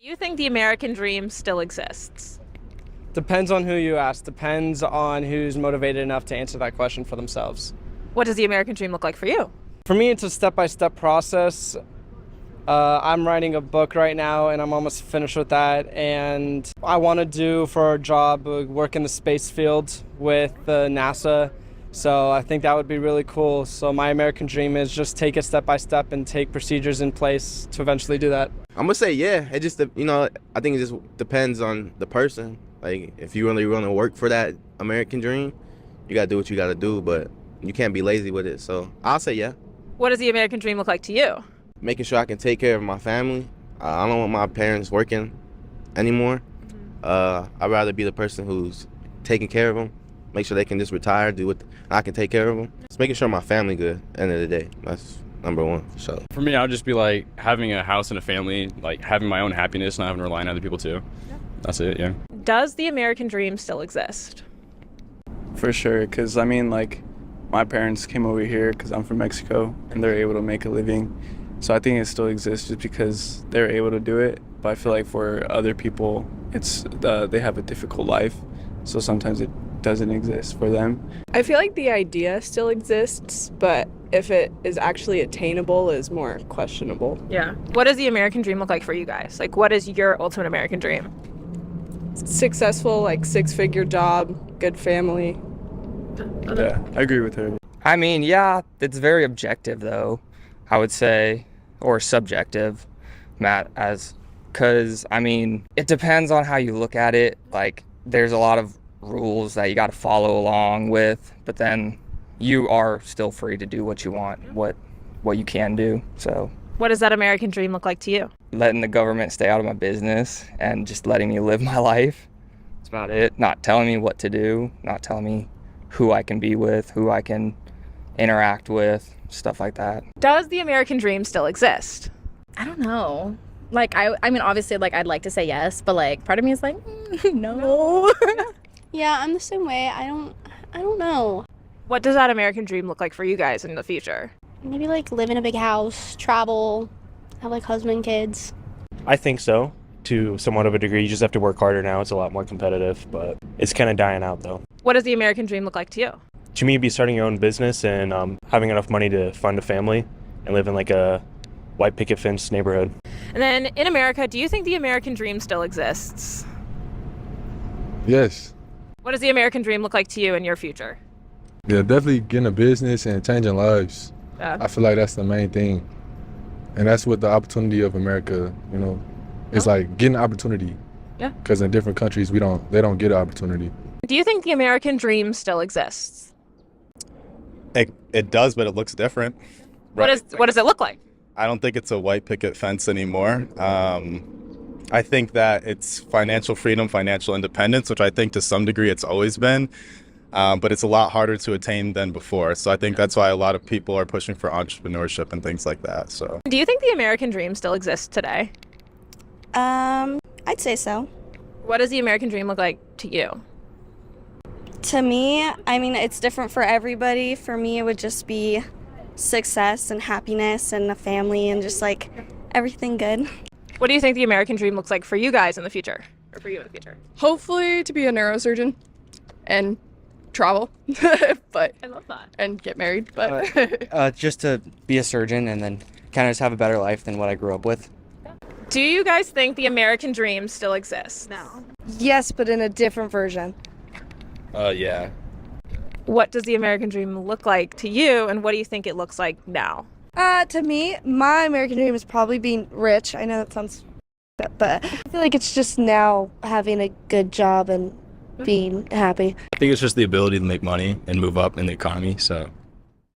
Do you think the American dream still exists? Depends on who you ask. Depends on who's motivated enough to answer that question for themselves. What does the American dream look like for you? For me, it's a step-by-step process. I'm writing a book right now, and I'm almost finished with that. And I want to do for a job, work in the space field with NASA. So I think that would be really cool. So my American dream is just take it step by step and take procedures in place to eventually do that. I'm gonna say yeah. It just, I think it just depends on the person. Like, if you really want to work for that American dream, you gotta do what you gotta do, but you can't be lazy with it. So I'll say yeah. What does the American dream look like to you? Making sure I can take care of my family. I don't want my parents working anymore. I'd rather be the person who's taking care of them. Make sure they can just retire, do what I can take care of them. Just making sure my family good at the end of the day. That's number one, for sure. For me, I would just be like having a house and a family, like having my own happiness, not having to rely on other people too. Yeah. That's it, yeah. Does the American dream still exist? For sure, because like my parents came over here because I'm from Mexico and they're able to make a living. So I think it still exists just because they're able to do it. But I feel like for other people, it's they have a difficult life. So sometimes it doesn't exist for them. I feel like the idea still exists, but if it is actually attainable is more questionable. Yeah. What does the American dream look like for you guys? Like, what is your ultimate American dream? Successful, like 6-figure job, good family. Yeah, I agree with her. I mean, yeah, it's very objective though, I would say, or subjective, Matt, because it depends on how you look at it. Like, there's a lot of rules that you got to follow along with, but then you are still free to do what you want, what you can do. So what does that American dream look like to you? letting the government stay out of my business and just letting me live my life. That's about it. Not telling me what to do, not telling me who I can be with, who I can interact with, stuff like that. Does the American dream still exist? I don't know. Like, I mean, obviously, like, I'd like to say yes, but, like, part of me is like, no. Yeah, I'm the same way. I don't know. What does that American dream look like for you guys in the future? Maybe, like, live in a big house, travel, have, like, husband, kids. I think so, to somewhat of a degree. You just have to work harder now. It's a lot more competitive, but it's kind of dying out, though. What does the American dream look like to you? To me, it'd be starting your own business and having enough money to fund a family and live in, like, a white picket fence neighborhood. And then in America, do you think the American dream still exists? Yes. What does the American dream look like to you in your future? Yeah, definitely getting a business and changing lives. Yeah. I feel like that's the main thing. And that's what the opportunity of America, you know, it's like getting opportunity. Yeah. Because in different countries, they don't get an opportunity. Do you think the American dream still exists? It does, but it looks different. What does it look like? I don't think it's a white picket fence anymore. I think that it's financial freedom, financial independence, which I think to some degree it's always been, but it's a lot harder to attain than before. So I think that's why a lot of people are pushing for entrepreneurship and things like that. So, do you think the American dream still exists today? I'd say so. What does the American dream look like to you? To me, I mean, it's different for everybody. For me, it would just be success and happiness and a family and just like everything good. What do you think the American dream looks like for you guys in the future, or for you in the future? Hopefully to be a neurosurgeon and travel, but I love that. And get married, but Just to be a surgeon and then kind of just have a better life than what I grew up with. Do you guys think the American dream still exists? No. Yes, but in a different version. Yeah. What does the American dream look like to you, and what do you think it looks like now? To me, my American dream is probably being rich. I know that sounds, but I feel like it's just now having a good job and being happy. I think it's just the ability to make money and move up in the economy, so